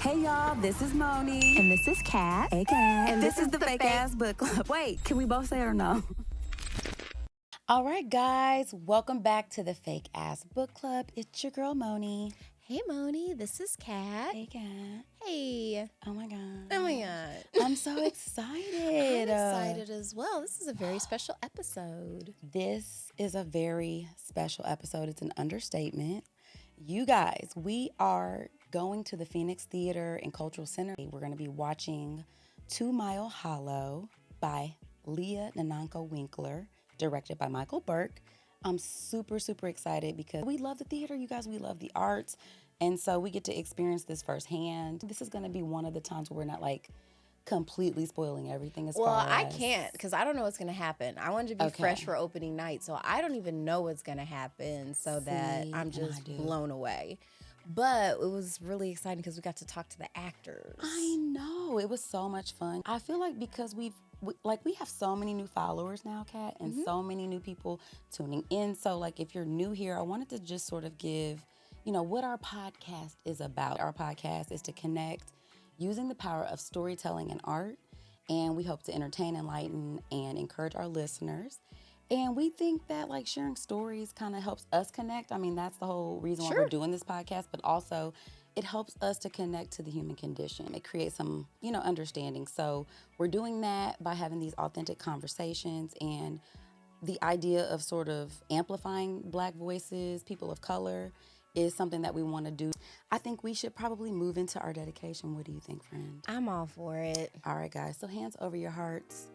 Hey y'all, this is Moni. And this is Kat. Hey Kat. And this is the Fake Ass Book Club. Wait, can we both say it or no? All right, guys, welcome back to the Fake Ass Book Club. It's your girl, Moni. Hey, Moni. This is Kat. Hey, Kat. Hey. Oh, my God. Oh, my God. I'm so excited. I'm excited as well. This is a very special episode. This is a very special episode. It's an understatement. You guys, we are going to the Phoenix Theater and Cultural Center. We're going to be watching 2 Mile Hollow by Leah Nanako Winkler, directed by Michael Burke. I'm super, super excited because we love the theater, you guys. We love the arts. And so we get to experience this firsthand. This is going to be one of the times where we're not like completely spoiling everything as far as... I can't because I don't know what's going to happen. I wanted to be fresh for opening night, so I don't even know what's going to happen that I'm just blown away. But it was really exciting because we got to talk to the actors. I know. It was so much fun. I feel like because we have so many new followers now, Kat, and so many new people tuning in. So like if you're new here, I wanted to just sort of give, what our podcast is about. Our podcast is to connect using the power of storytelling and art. And we hope to entertain, enlighten, and encourage our listeners. And we think that like sharing stories kind of helps us connect. I mean, that's the whole reason why we're doing this podcast, but also it helps us to connect to the human condition. It creates some, understanding. So we're doing that by having these authentic conversations, and the idea of sort of amplifying Black voices, people of color, is something that we want to do. I think we should probably move into our dedication. What do you think, friend? I'm all for it. All right, guys. So hands over your hearts.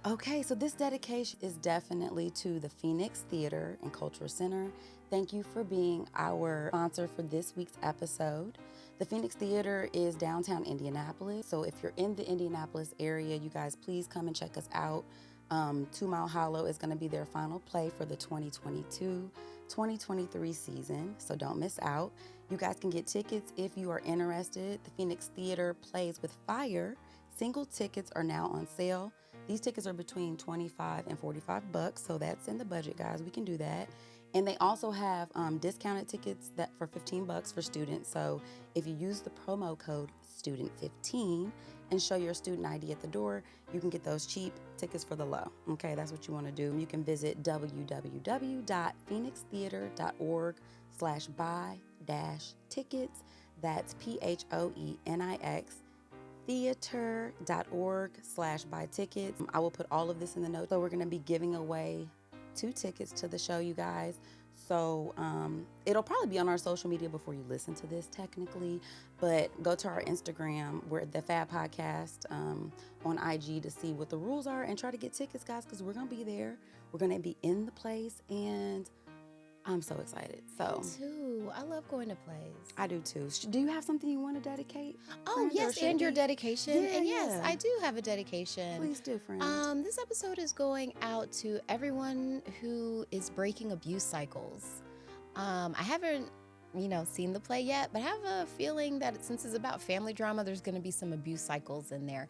Okay, so this dedication is definitely to the Phoenix Theater and Cultural Center. Thank you for being our sponsor for this week's episode. The Phoenix Theater is downtown Indianapolis. So if you're in the Indianapolis area, you guys please come and check us out. 2 Mile Hollow is going to be their final play for the 2022-2023 season, so don't miss out. You guys can get tickets if you are interested. The Phoenix Theater plays with fire. Single tickets are now on sale. These tickets are between $25 and $45, so that's in the budget, guys. We can do that. And they also have discounted tickets that for $15 for students. So if you use the promo code STUDENT15 and show your student ID at the door, you can get those cheap tickets for the low. Okay, that's what you want to do. You can visit www.phoenixtheater.org/buy-tickets. That's PHOENIX. theater.org/buy tickets. I will put all of this in the notes. So we're going to be giving away 2 tickets to the show, you guys. So it'll probably be on our social media before you listen to this technically, but go to our Instagram, we're the F.A.B podcast on IG to see what the rules are and try to get tickets, guys, because we're going to be there. We're going to be in the place, and I'm so excited. So Me too. I love going to plays. I do too. Do you have something you want to dedicate? Oh, yes, and your dedication. Yeah, and yes, yeah. I do have a dedication. Please do, friend. This episode is going out to everyone who is breaking abuse cycles. I haven't, seen the play yet, but I have a feeling that since it's about family drama, there's going to be some abuse cycles in there.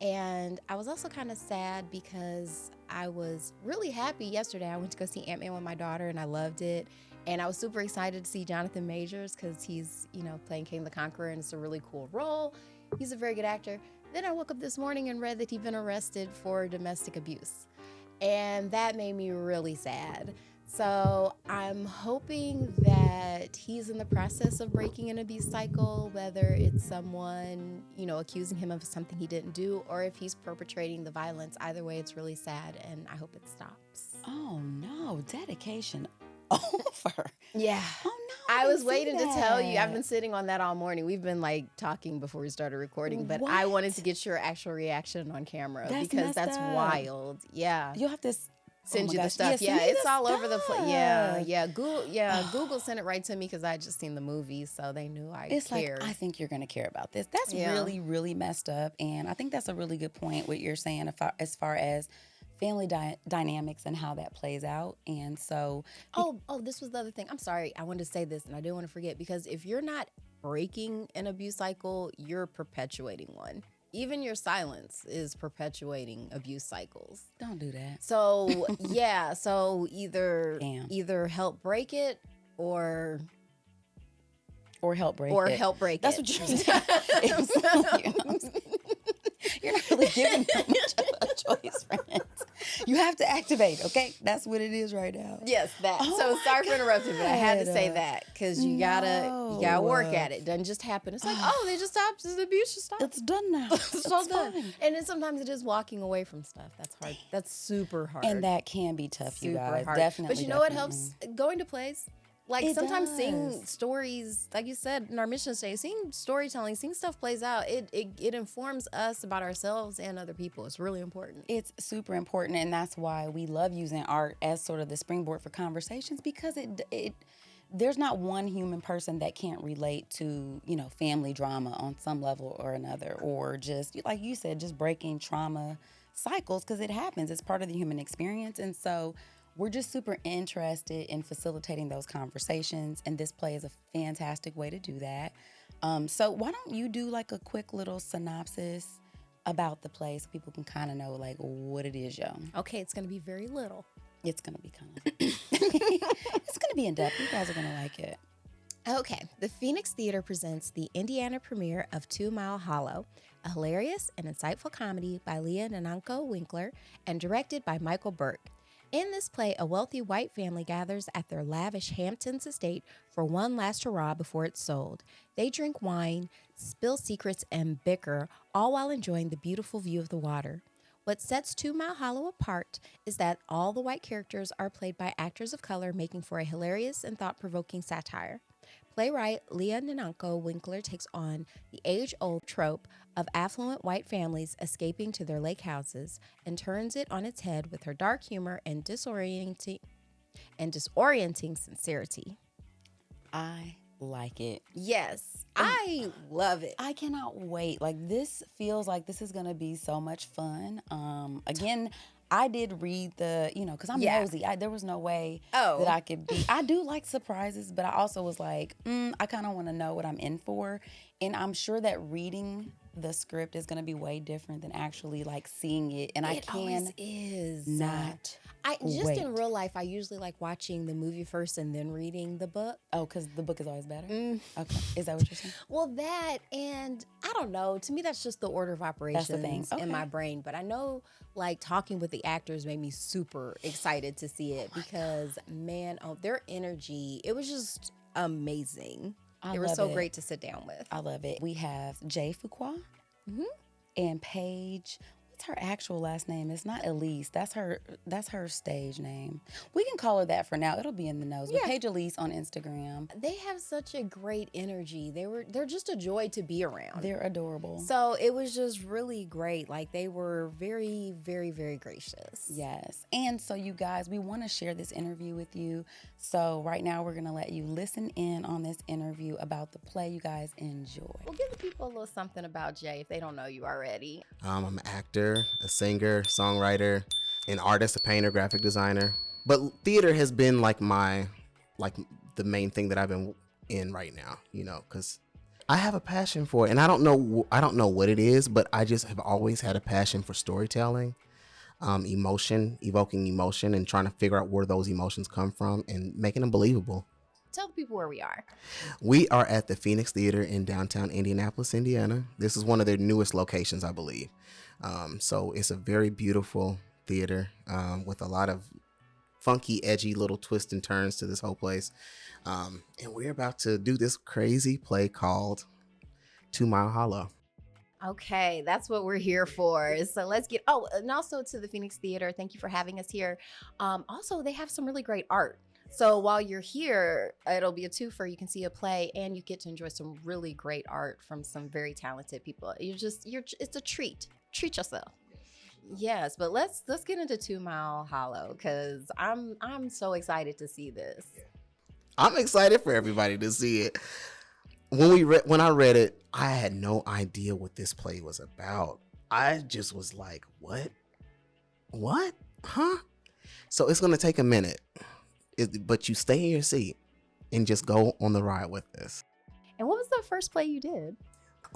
And I was also kind of sad because I was really happy yesterday. I went to go see Ant-Man with my daughter, and I loved it. And I was super excited to see Jonathan Majors because he's, playing King the Conqueror, and it's a really cool role. He's a very good actor. Then I woke up this morning and read that he'd been arrested for domestic abuse. And that made me really sad. So I'm hoping that he's in the process of breaking an abuse cycle, whether it's someone, accusing him of something he didn't do, or if he's perpetrating the violence. Either way, it's really sad, and I hope it stops. Oh, no. Dedication over. Yeah. Oh, no. I was didn't see waiting to tell you. I've that. been sitting on that all morning. We've been talking before we started recording, but I What? wanted to get your actual reaction on camera That's because messed that's up. wild. Yeah. You'll have to Send oh you my the gosh. stuff. Yeah, Yeah, send me it's the all over the place. stuff. Google sent it right to me because I just seen the movie, so they knew I It's cared. like, I think you're going to care about this. That's really, really messed up. And I think that's a really good point, what you're saying as far as family dynamics and how that plays out. And so... This was the other thing. I'm sorry. I wanted to say this, and I didn't want to forget, because if you're not breaking an abuse cycle, you're perpetuating one. Even your silence is perpetuating abuse cycles. Don't do that. So, yeah. So either Damn. either help break it or Or help break or it. help break That's it. what you're not really giving them much of a choice, friends. You have to activate, okay? That's what it is right now. Yes, that. Oh so my sorry for interrupting, but I had to say God. that because you gotta work at it. It doesn't just happen. It's like, oh, they just stopped. The abuse just stopped. It's done now. It's all It's done. fine. And then sometimes it is walking away from stuff. That's hard. That's super hard. And that can be tough, you guys. hard. Definitely. But you know what helps? Going to plays. Like It sometimes seeing does. stories, like you said in our mission stage, seeing storytelling, seeing stuff plays out, it informs us about ourselves and other people. It's really important. It's super important, and that's why we love using art as sort of the springboard for conversations, because it there's not one human person that can't relate to, you know, family drama on some level or another, or just like you said, just breaking trauma cycles, because it happens. It's part of the human experience. And so we're just super interested in facilitating those conversations, and this play is a fantastic way to do that. So why don't you do like a quick little synopsis about the play so people can kind of know like what it is, yo. Okay, it's going to be very little. It's going to be kind of, it's going to be in depth. You guys are going to like it. Okay, the Phoenix Theater presents the Indiana premiere of 2 Mile Hollow, a hilarious and insightful comedy by Leah Nanako Winkler and directed by Michael Burke. In this play, a wealthy white family gathers at their lavish Hamptons estate for one last hurrah before it's sold. They drink wine, spill secrets, and bicker, all while enjoying the beautiful view of the water. What sets 2 Mile Hollow apart is that all the white characters are played by actors of color, making for a hilarious and thought-provoking satire. Playwright Leah Nanako Winkler takes on the age-old trope of affluent white families escaping to their lake houses and turns it on its head with her dark humor and disorienting sincerity. I like it. Yes, I love it. I cannot wait. Like, this feels like this is going to be so much fun. Again, I did read the, you know, because I'm nosy. There was no way that I could be. I do like surprises, but I also was like, I kind of want to know what I'm in for. And I'm sure that reading the script is going to be way different than actually like seeing it. And It always is. not Just in wait. real life, I usually like watching the movie first and then reading the book. Oh, because the book is always better? Okay. Is that what you're saying? Well, that, and I don't know. To me, that's just the order of operations thing. in Okay. my brain. But I know, like, talking with the actors made me super excited to see it because, man, their energy, it was just amazing. They were love so it. great to sit down with. I love it. We have Fuqua and Paige. What's her actual last name? It's not Elisse. That's her stage name. We can call her that for now. It'll be in the nose. But Paige Elisse on Instagram. They have such a great energy. They're just a joy to be around. They're adorable. So it was just really great. Like, they were very, very, very gracious. Yes. And so, you guys, we want to share this interview with you. So right now we're going to let you listen in on this interview about the play. You guys enjoy. Well, give the people a little something about Jay if they don't know you already. I'm an actor, a singer, songwriter, an artist, a painter, graphic designer. But theater has been like the main thing that I've been in right now, you know, because I have a passion for it. And I don't know what it is, but I just have always had a passion for storytelling, evoking emotion and trying to figure out where those emotions come from and making them believable. Tell the people where we are. We are at the Phoenix Theater in downtown Indianapolis, Indiana. This is one of their newest locations, I believe. So it's a very beautiful theater with a lot of funky, edgy little twists and turns to this whole place. And we're about to do this crazy play called 2 Mile Hollow. Okay, that's what we're here for. So let's get, and also to the Phoenix Theater, thank you for having us here. Also, they have some really great art. So while you're here, it'll be a twofer. You can see a play and you get to enjoy some really great art from some very talented people. It's a treat. Treat yourself. Yes, but let's get into 2 Mile Hollow because I'm so excited to see this. I'm excited for everybody to see it. When I read it, I had no idea what this play was about. I just was like, what? Huh? So it's going to take a minute. But you stay in your seat and just go on the ride with this. And what was the first play you did?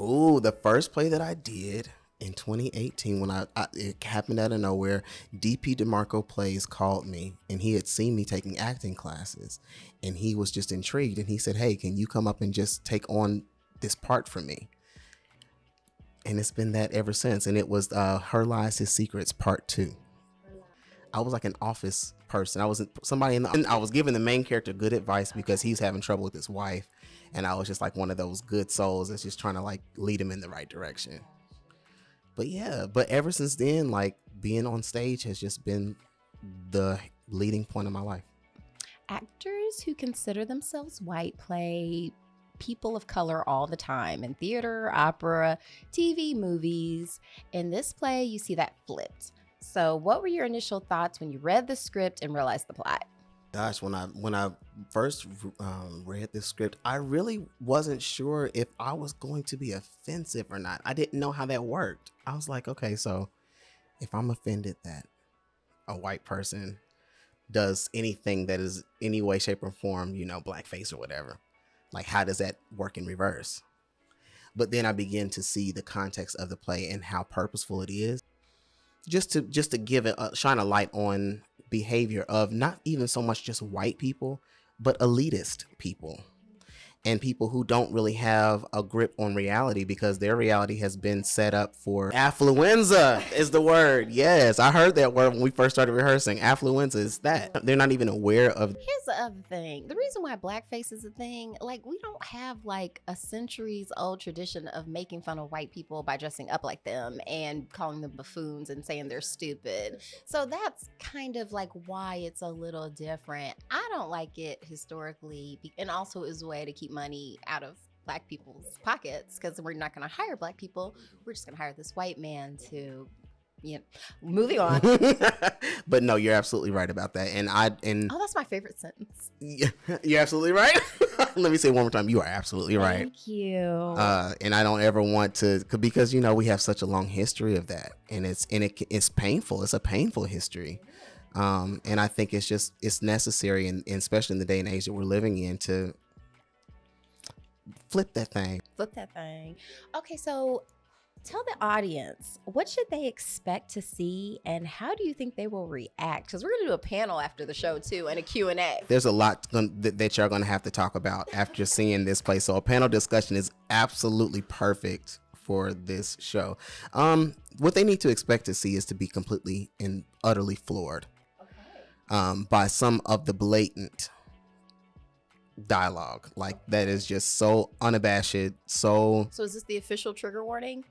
Ooh, the first play that I did, in 2018 when it happened out of nowhere. DP DeMarco Plays called me, and he had seen me taking acting classes, and he was just intrigued, and he said, hey, can you come up and just take on this part for me? And it's been that ever since. And it was Her Lies, His Secrets Part 2. I was like an office person. I was I was giving the main character good advice because he's having trouble with his wife, and I was just like one of those good souls that's just trying to like lead him in the right direction. But yeah, but ever since then, like being on stage has just been the leading point of my life. Actors who consider themselves white play people of color all the time in theater, opera, TV, movies. In this play, you see that flipped. So what were your initial thoughts when you read the script and realized the plot? Gosh, when I first read this script, I really wasn't sure if I was going to be offensive or not. I didn't know how that worked. I was like, okay, so if I'm offended that a white person does anything that is any way, shape, or form, you know, blackface or whatever, like how does that work in reverse? But then I began to see the context of the play and how purposeful it is, just to give it shine a light on behavior of not even so much just white people, but elitist people and people who don't really have a grip on reality because their reality has been set up for affluenza is the word. Yes, I heard that word when we first started rehearsing. Affluenza is that. They're not even aware of. Here's the other thing. The reason why blackface is a thing, like we don't have like a centuries old tradition of making fun of white people by dressing up like them and calling them buffoons and saying they're stupid. So that's kind of like why it's a little different. I don't like it historically, and also is a way to keep money out of black people's pockets because we're not going to hire black people. We're just going to hire this white man to, you know, moving on. But no, you're absolutely right about that. And oh, that's my favorite sentence. Yeah, you're absolutely right. Let me say it one more time. You are absolutely right. Thank you. And I don't ever want to, because, you know, we have such a long history of that, and it's painful. It's a painful history. And I think it's necessary, and especially in the day and age that we're living in, to flip that thing. Okay, so tell the audience, what should they expect to see and how do you think they will react? Because we're going to do a panel after the show too and a Q&A. There's a lot that you're going to have to talk about after seeing this play. So a panel discussion is absolutely perfect for this show. What they need to expect to see is to be completely and utterly floored by some of the blatant dialogue, like that is just so unabashed. So is this the official trigger warning?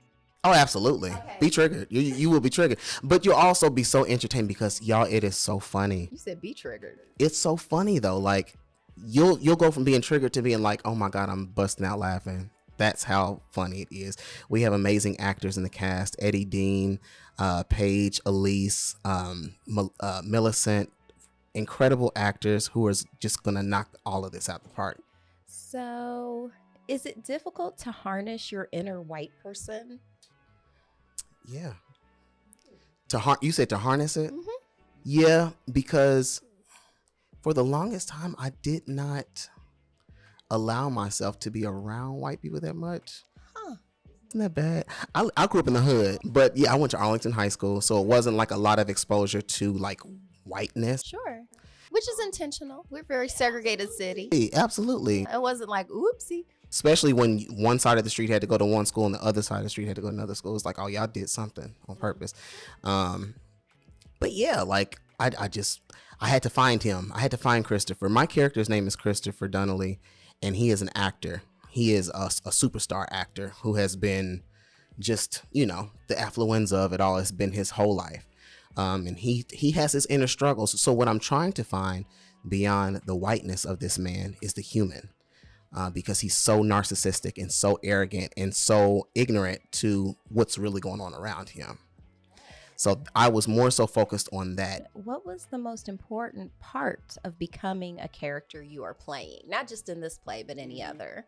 Oh, absolutely. Okay. Be triggered. You will be triggered, but you'll also be so entertained because y'all, it is so funny. You said be triggered. It's so funny though. Like you'll go from being triggered to being like, oh my God, I'm busting out laughing. That's how funny it is. We have amazing actors in the cast: Eddie Dean, Paige, Elisse, Millicent. Incredible actors who are just gonna knock all of this out the park. So is it difficult to harness your inner white person? Yeah. You said to harness it? Mm-hmm. Yeah, because for the longest time I did not allow myself to be around white people that much. Isn't that bad? I grew up in the hood, but yeah, I went to Arlington High School, so it wasn't like a lot of exposure to like whiteness. Sure. Which is intentional. We're a very segregated city. Hey, absolutely. It wasn't like, oopsie. Especially when one side of the street had to go to one school and the other side of the street had to go to another school. It's like, oh, y'all did something on purpose. But yeah, like I had to find him. I had to find Christopher. My character's name is Christopher Donnelly, and he is an actor. He is a superstar actor who has been just, you know, the affluenza of it all has been his whole life. And he has his inner struggles. So what I'm trying to find beyond the whiteness of this man is the human, because he's so narcissistic and so arrogant and so ignorant to what's really going on around him. So I was more so focused on that. What was the most important part of becoming a character you are playing? Not just in this play, but any other.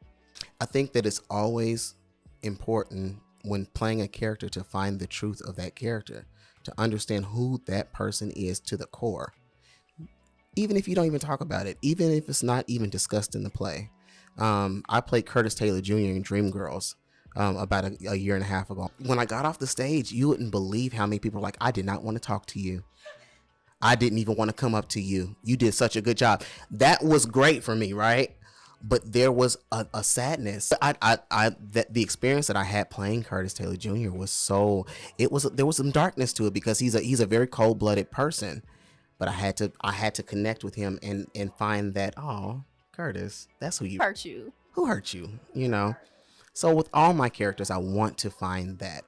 I think that it's always important when playing a character to find the truth of that character, to understand who that person is to the core. Even if you don't even talk about it, even if it's not even discussed in the play. I played Curtis Taylor Jr. in Dreamgirls, about a year and a half ago. When I got off the stage, you wouldn't believe how many people were like, I did not want to talk to you. I didn't even want to come up to you. You did such a good job. That was great for me, right? But there was a sadness. The experience that I had playing Curtis Taylor Jr. there was some darkness to it because he's a very cold-blooded person. But I had to connect with him and find that, oh, Curtis, that's who hurt you. Who hurt you, you know? So with all my characters, I want to find that.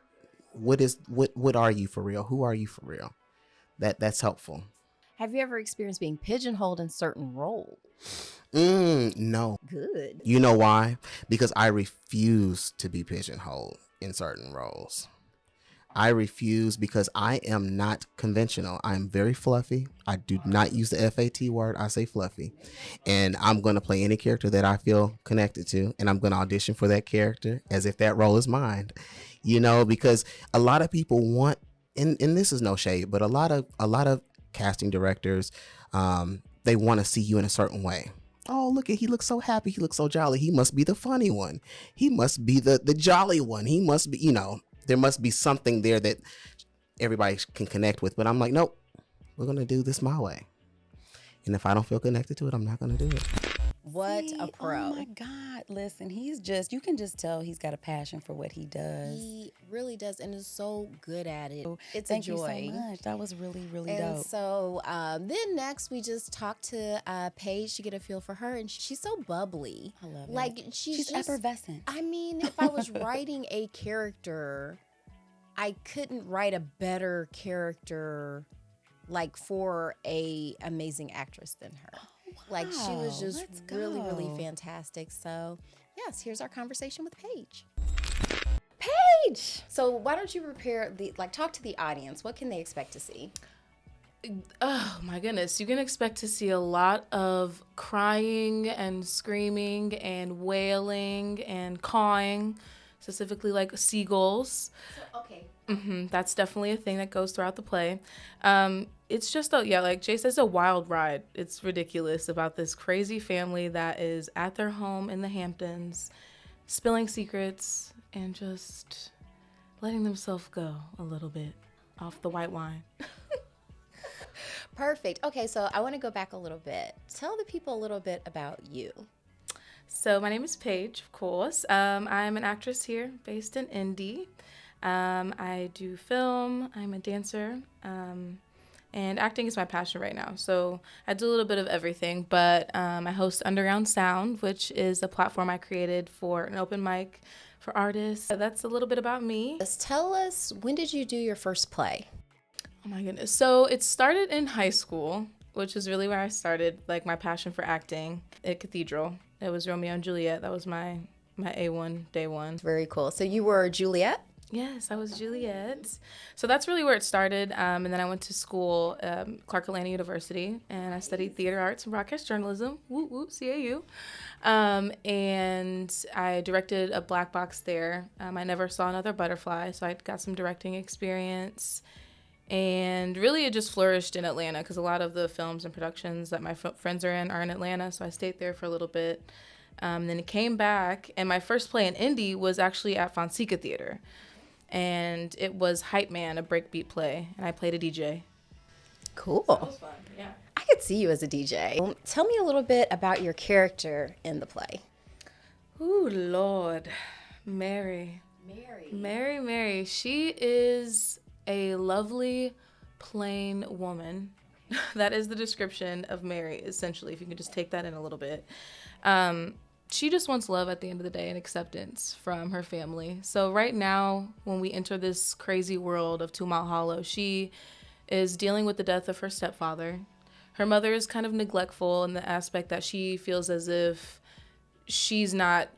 What are you for real? Who are you for real? That's helpful. Have you ever experienced being pigeonholed in certain roles? No. Good. You know why? Because I refuse to be pigeonholed in certain roles. I refuse because I am not conventional. I am very fluffy. I do not use the F.A.T. word. I say fluffy. And I'm going to play any character that I feel connected to. And I'm going to audition for that character as if that role is mine. You know, because a lot of people want, and this is no shade, but a lot of casting directors, they want to see you in a certain way. Oh, he looks so happy. He looks so jolly. He must be the funny one. He must be the jolly one. He must be, there must be something there that everybody can connect with. But I'm like, nope, we're going to do this my way. And if I don't feel connected to it, I'm not going to do it. What a pro. Oh my God. Listen, you can just tell he's got a passion for what he does. He really does and is so good at it. It's Thank a joy. you so much. That was really, really And dope. so then next we just talked to Paige to get a feel for her, and she's so bubbly. I love it. Like she's just, effervescent. I mean, if I was writing a character, I couldn't write a better character like for a amazing actress than her. Like she was just really, really fantastic. So yes, here's our conversation with Paige. Paige! So why don't you talk to the audience. What can they expect to see? Oh my goodness, you can expect to see a lot of crying and screaming and wailing and cawing, specifically like seagulls. So, okay. That's definitely a thing that goes throughout the play. It's just, like Jay says, a wild ride. It's ridiculous about this crazy family that is at their home in the Hamptons, spilling secrets and just letting themselves go a little bit off the white wine. Perfect. Okay, so I want to go back a little bit. Tell the people a little bit about you. So my name is Paige, of course. I'm an actress here based in Indy. I do film, I'm a dancer, and acting is my passion right now. So I do a little bit of everything, but I host Underground Sound, which is a platform I created for an open mic for artists. So that's a little bit about me. Just tell us, when did you do your first play? Oh my goodness. So it started in high school, which is really where I started, like my passion for acting at Cathedral. It was Romeo and Juliet. That was my A1, day one. Very cool. So you were Juliet? Yes, I was Juliet. So that's really where it started. And then I went to school, Clark Atlanta University, and I studied theater arts and broadcast journalism. Woot woot, CAU. And I directed a black box there. I never saw another butterfly, so I got some directing experience. And really it just flourished in Atlanta because a lot of the films and productions that my friends are in Atlanta. So I stayed there for a little bit. Then it came back, and my first play in Indy was actually at Fonseca Theater. And it was Hype Man, a breakbeat play, and I played a DJ. Cool. So that was fun, yeah. I could see you as a DJ. Tell me a little bit about your character in the play. Ooh, Lord. Mary. Mary. She is a lovely, plain woman. That is the description of Mary, essentially, if you can just take that in a little bit. She just wants love at the end of the day and acceptance from her family. So right now, when we enter this crazy world of 2 Mile Hollow, she is dealing with the death of her stepfather. Her mother is kind of neglectful in the aspect that she feels as if she's not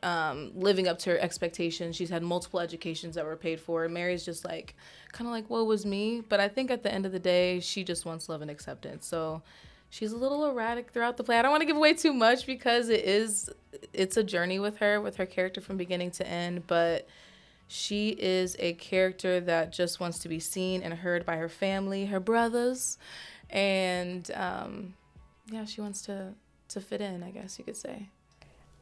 living up to her expectations. She's had multiple educations that were paid for. Mary's just like, kind of like, woe was me. But I think at the end of the day, she just wants love and acceptance. So she's a little erratic throughout the play. I don't want to give away too much because it's a journey with her character from beginning to end. But she is a character that just wants to be seen and heard by her family, her brothers. And she wants to fit in, I guess you could say.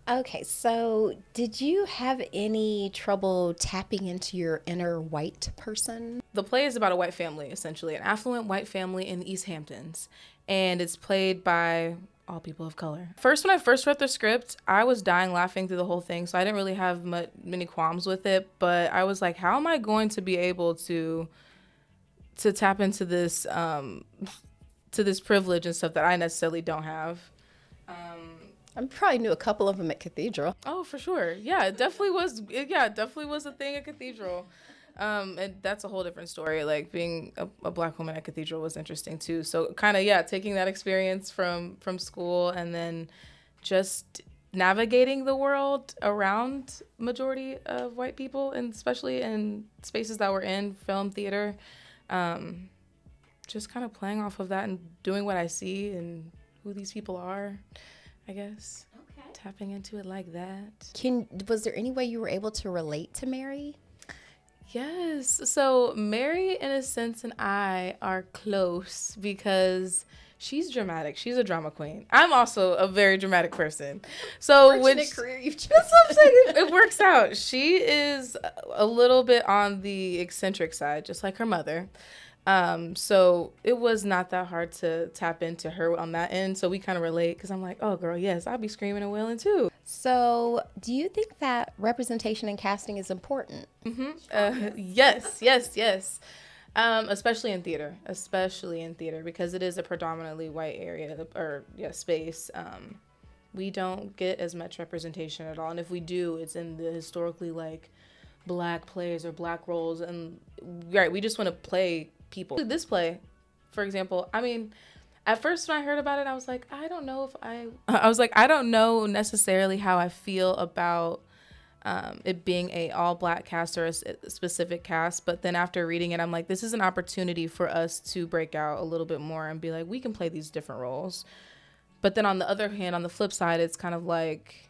Okay, so did you have any trouble tapping into your inner white person? The play is about a white family, essentially, an affluent white family in the East Hamptons. And it's played by all people of color. First, when I first read the script, I was dying laughing through the whole thing. So I didn't really have many qualms with it. But I was like, how am I going to be able to tap into this privilege and stuff that I necessarily don't have? I probably knew a couple of them at Cathedral. Oh, for sure. Yeah, it definitely was. Yeah, it definitely was a thing at Cathedral. And that's a whole different story. Like being a Black woman at Cathedral was interesting too. So kind of, yeah, taking that experience from school and then just navigating the world around majority of white people, and especially in spaces that we're in, film, theater, just kind of playing off of that and doing what I see and who these people are, I guess. Okay. Tapping into it like that. Was there any way you were able to relate to Mary? Yes. So Mary, in a sense, and I are close because she's dramatic. She's a drama queen. I'm also a very dramatic person. So Career you've chosen. That's what I'm saying. It works out. She is a little bit on the eccentric side, just like her mother. So it was not that hard to tap into her on that end. So we kind of relate because I'm like, oh, girl, yes, I'll be screaming and wailing too. So do you think that representation in casting is important? Mm-hmm. Yes. Especially in theater, because it is a predominantly white area or space. We don't get as much representation at all. And if we do, it's in the historically like Black plays or Black roles. And right, we just want to play people. This play, for example, I mean, at first when I heard about it, I was like, I don't know necessarily how I feel about it being a all Black cast or a specific cast. But then after reading it, I'm like, this is an opportunity for us to break out a little bit more and be like, we can play these different roles. But then on the other hand, on the flip side, it's kind of like,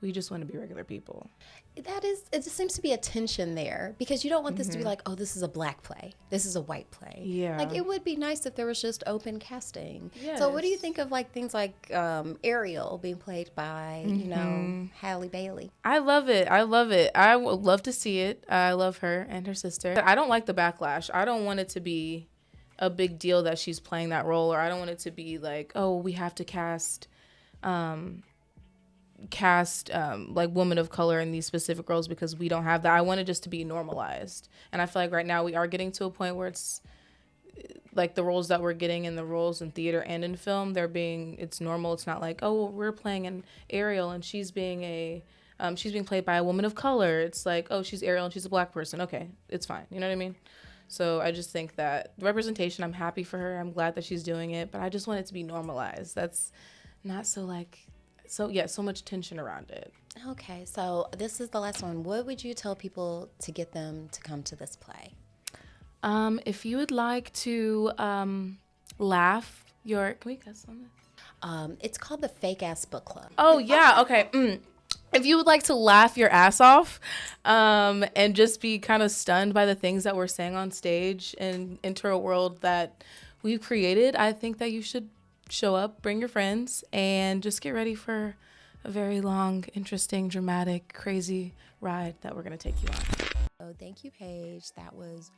we just want to be regular people. It just seems to be a tension there because you don't want this to be like, oh, this is a Black play. This is a white play. Yeah. Like it would be nice if there was just open casting. Yes. So what do you think of like things like Ariel being played by, Halle Bailey? I love it. I would love to see it. I love her and her sister. I don't like the backlash. I don't want it to be a big deal that she's playing that role, or I don't want it to be like, oh, we have to cast like women of color in these specific roles because we don't have that. I want it just to be normalized. And I feel like right now we are getting to a point where it's like the roles that we're getting in the roles in theater and in film, it's normal. It's not like, oh, well, we're playing an Ariel and she's being played by a woman of color. It's like, oh, she's Ariel and she's a Black person. Okay, it's fine. You know what I mean? So I just think that representation, I'm happy for her. I'm glad that she's doing it, but I just want it to be normalized. That's not so like, so much tension around it. Okay, so this is the last one. What would you tell people to get them to come to this play? If you would like to laugh can we cuss on this? It's called the Fake Ass Book Club. Oh, yeah, okay. If you would like to laugh your ass off and just be kind of stunned by the things that we're saying on stage and enter a world that we've created, I think that you should show up, bring your friends, and just get ready for a very long, interesting, dramatic, crazy ride that we're going to take you on. Oh, thank you, Paige. That was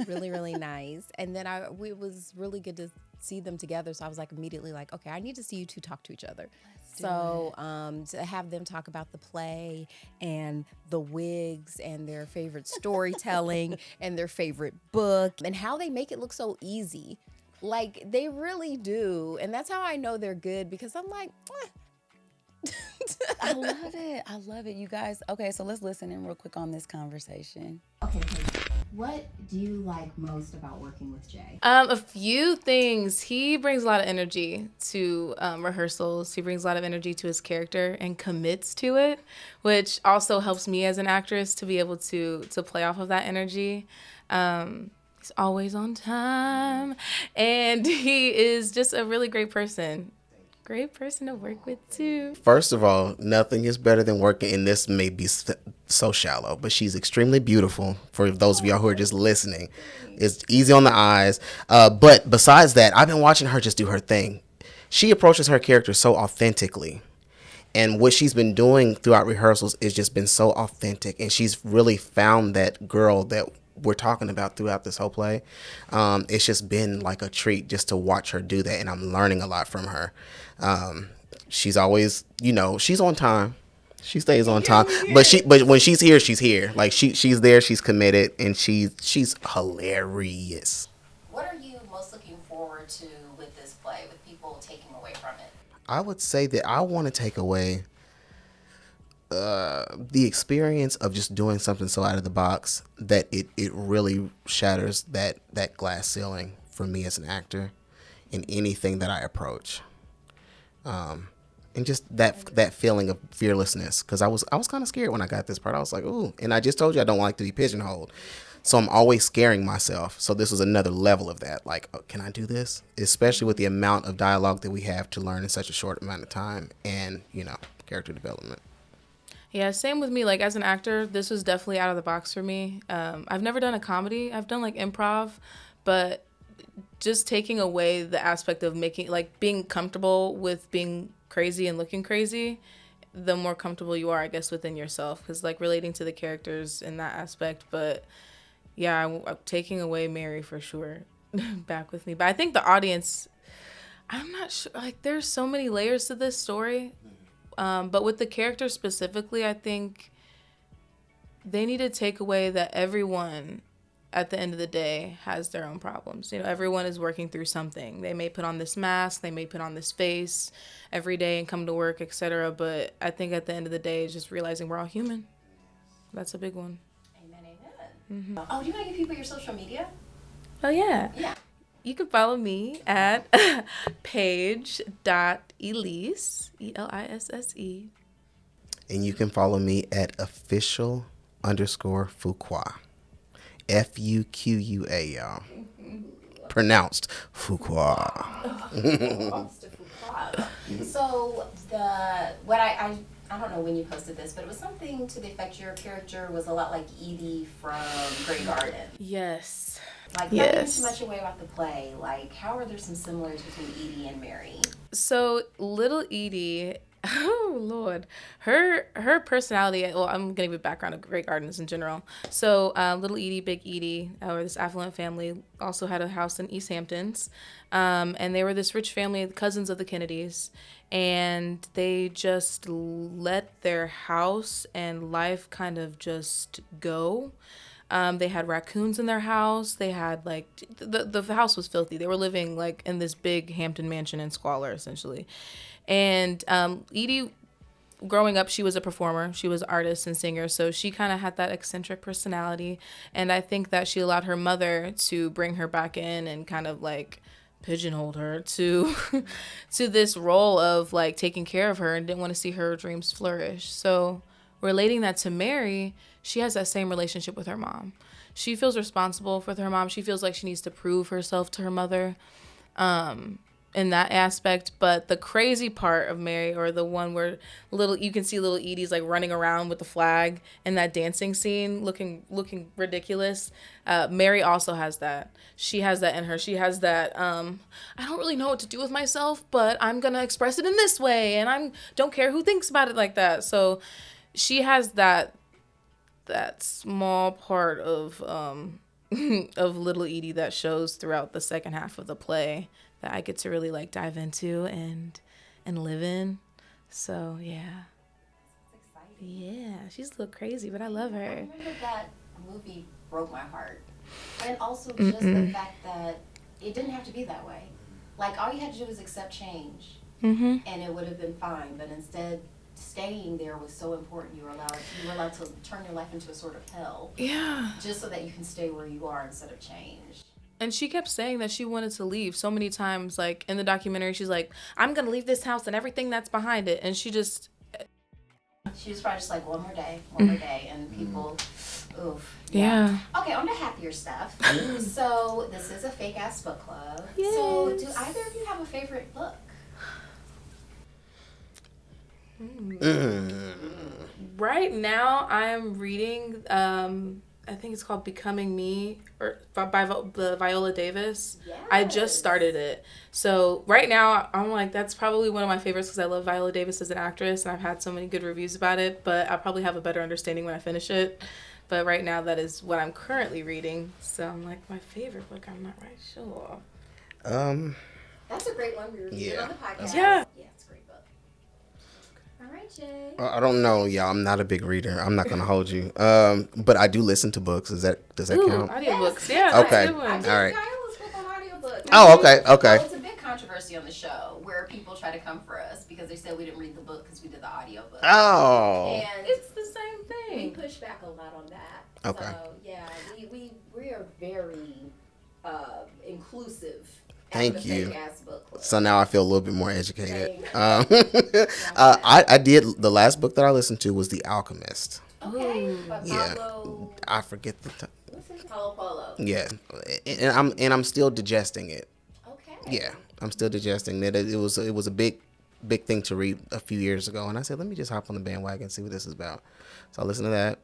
really, really nice. And then it was really good to see them together. So I was like immediately like, okay, I need to see you two talk to each other. So to have them talk about the play and the wigs and their favorite storytelling and their favorite book and how they make it look so easy. Like, they really do. And that's how I know they're good, because I'm like, I love it, you guys. Okay, so let's listen in real quick on this conversation. Okay, what do you like most about working with Jay? A few things. He brings a lot of energy to rehearsals. He brings a lot of energy to his character and commits to it, which also helps me as an actress to be able to play off of that energy. He's always on time, and he is just a really great person. Great person to work with, too. First of all, nothing is better than working, and this may be so shallow, but she's extremely beautiful. For those of y'all who are just listening, it's easy on the eyes. But besides that, I've been watching her just do her thing. She approaches her character so authentically. And what she's been doing throughout rehearsals is just been so authentic, and she's really found that girl that we're talking about throughout this whole play. It's just been like a treat just to watch her do that, and I'm learning a lot from her. She's always, she's on time. She stays on time, but when she's here, she's here. Like she's there, she's committed, and she's hilarious. What are you most looking forward to with this play, with people taking away from it? I would say that I want to take away the experience of just doing something so out of the box that it really shatters that glass ceiling for me as an actor in anything that I approach. And just that feeling of fearlessness, because I was kind of scared when I got this part. I was like, ooh, and I just told you I don't like to be pigeonholed. So I'm always scaring myself. So this was another level of that. Like, oh, can I do this? Especially with the amount of dialogue that we have to learn in such a short amount of time, and, character development. Yeah, same with me. Like, as an actor, this was definitely out of the box for me. I've never done a comedy. I've done, like, improv, but just taking away the aspect of being comfortable with being crazy and looking crazy, the more comfortable you are, I guess, within yourself. Because, like, relating to the characters in that aspect. But, yeah, I'm taking away Mary for sure back with me. But I think the audience, I'm not sure. Like, there's so many layers to this story. But with the character specifically, I think they need to take away that everyone, at the end of the day, has their own problems. Everyone is working through something. They may put on this mask, they may put on this face every day and come to work, etc. But I think at the end of the day, it's just realizing we're all human. That's a big one. Amen, amen. Mm-hmm. Oh, do you want to give people your social media? Oh, yeah. Yeah. You can follow me at Paige.Elisse, Elisse. And you can follow me at official_Fuqua. Fuqua, y'all. Pronounced Fuqua. So I don't know when you posted this, but it was something to the effect your character was a lot like Edie from Grey Garden. Yes. Like, not giving too much away about the play. Like, how are there some similarities between Edie and Mary? So little Edie, oh Lord, her personality. Well, I'm gonna give a background of Grey Gardens in general. So little Edie, big Edie, or this affluent family, also had a house in East Hamptons, and they were this rich family, cousins of the Kennedys, and they just let their house and life kind of just go. They had raccoons in their house. They had, like, the house was filthy. They were living, like, in this big Hampton mansion in squalor, essentially. And Edie, growing up, she was a performer. She was an artist and singer, so she kind of had that eccentric personality. And I think that she allowed her mother to bring her back in and kind of, like, pigeonholed her to to this role of, like, taking care of her and didn't want to see her dreams flourish. So relating that to Mary, she has that same relationship with her mom. She feels responsible for her mom. She feels like she needs to prove herself to her mother in that aspect. But the crazy part of Mary, or the one where you can see little Edie's like running around with the flag and that dancing scene looking ridiculous. Mary also has that. She has that in her. She has that, I don't really know what to do with myself, but I'm going to express it in this way. And I don't care who thinks about it like that. So she has that small part of of little Edie that shows throughout the second half of the play that I get to really like dive into and live in. So yeah. That's exciting. Yeah, she's a little crazy, but I love her. I remember that movie broke my heart. And also just the fact that it didn't have to be that way. Like, all you had to do was accept change. And it would have been fine. But instead, staying there was so important. You were allowed to turn your life into a sort of hell. Yeah. Just so that you can stay where you are instead of change. And she kept saying that she wanted to leave so many times. Like, in the documentary, she's like, I'm going to leave this house and everything that's behind it. And she was probably just like, one more day. And people, oof. Yeah. Okay, on to happier stuff. So, this is a fake-ass book club. Yes. So, do either of you have a favorite book? Right now, I'm reading I think it's called Becoming Me, or by Viola Davis. Yes. I just started it. So right now, I'm like, that's probably one of my favorites because I love Viola Davis as an actress, and I've had so many good reviews about it, but I'll probably have a better understanding when I finish it. But right now, that is what I'm currently reading. So I'm like, my favorite book, I'm not right sure. That's a great one. We reviewed it on the podcast. Yeah. Yeah, it's a great book. All right, Jay. I don't know, y'all. I'm not a big reader. I'm not gonna hold you. But I do listen to books. Does that count? Audiobooks. Yeah. Okay. That's a good one. All right. Viola's book on audiobook. Oh, okay. Okay. So it's a big controversy on the show where people try to come for us because they said we didn't read the book because we did the audiobook. Oh. And It's the same we thing. push back a lot on that. Okay. So yeah, we are very inclusive. Thank at the you. Fake Ass Book Club. So now I feel a little bit more educated. Same. I did. The last book that I listened to was The Alchemist. Okay. But Yeah. Pablo, I forget the time. what's his Paulo Polo. Yeah, and I'm still digesting it. Okay. Yeah, I'm still digesting it. It was a big thing to read a few years ago, and I said, let me just hop on the bandwagon and see what this is about. So I listened to that.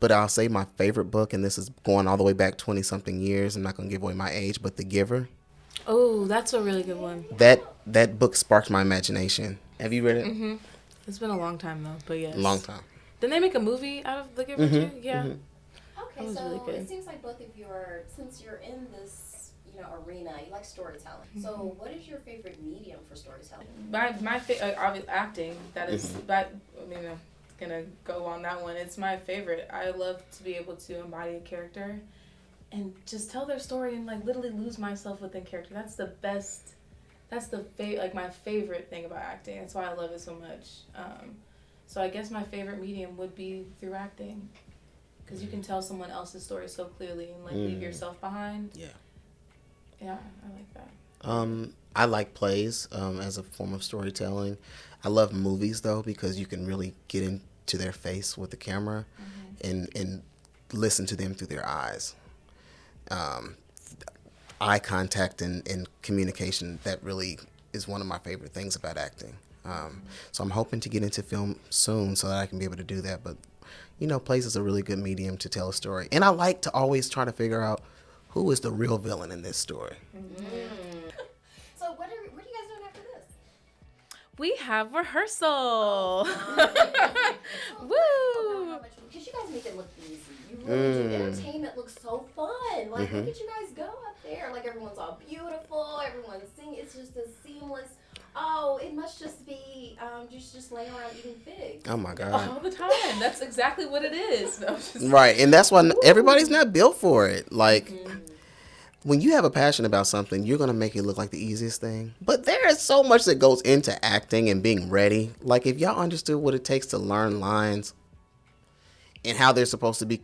But I'll say my favorite book, and this is going all the way back 20 something years. I'm not gonna give away my age, but The Giver. Oh, that's a really good one. That book sparked my imagination. Have you read it? Mm-hmm. It's been a long time though, but yes. Long time. Didn't they make a movie out of The Giver too? Yeah. Okay, That was so really good. it seems like both of you are, since you're in this, arena, you like storytelling. So what is your favorite medium for storytelling? My obvious acting. That is that. Gonna go on that one. It's my favorite. I love to be able to embody a character, and just tell their story and like literally lose myself within character. That's the best. That's my favorite thing about acting. That's why I love it so much. So I guess my favorite medium would be through acting, because you can tell someone else's story so clearly and like leave yourself behind. Yeah. Yeah, I like that. I like plays as a form of storytelling. I love movies though because you can really get into their face with the camera and listen to them through their eyes. Eye contact and communication, that really is one of my favorite things about acting. So I'm hoping to get into film soon so that I can be able to do that. But, plays is a really good medium to tell a story. And I like to always try to figure out who is the real villain in this story. So what are you guys doing after this? We have rehearsal. Woo! Because you guys make it look easy. You really do. Entertainment looks so fun. Like, look at you guys go up there. Like, everyone's all beautiful. Everyone's singing. It's just a seamless. Oh, it must just be just laying around eating figs. Oh my God. All the time. That's exactly what it is. Right, and that's why everybody's not built for it. Like, when you have a passion about something, you're going to make it look like the easiest thing. But there is so much that goes into acting and being ready. Like, if y'all understood what it takes to learn lines and how they're supposed to be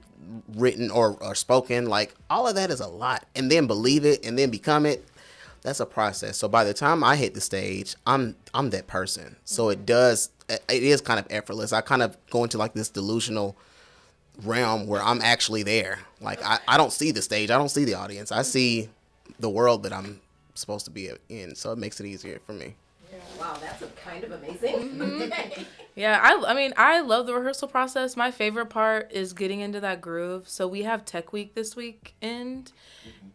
written or spoken, like, all of that is a lot. And then believe it and then become it. That's a process. So by the time I hit the stage, I'm that person. So it is kind of effortless. I kind of go into like this delusional realm where I'm actually there. Like, I don't see the stage. I don't see the audience. I see the world that I'm supposed to be in. So it makes it easier for me. Wow, that's kind of amazing. Yeah, I love the rehearsal process. My favorite part is getting into that groove. So we have Tech Week this weekend,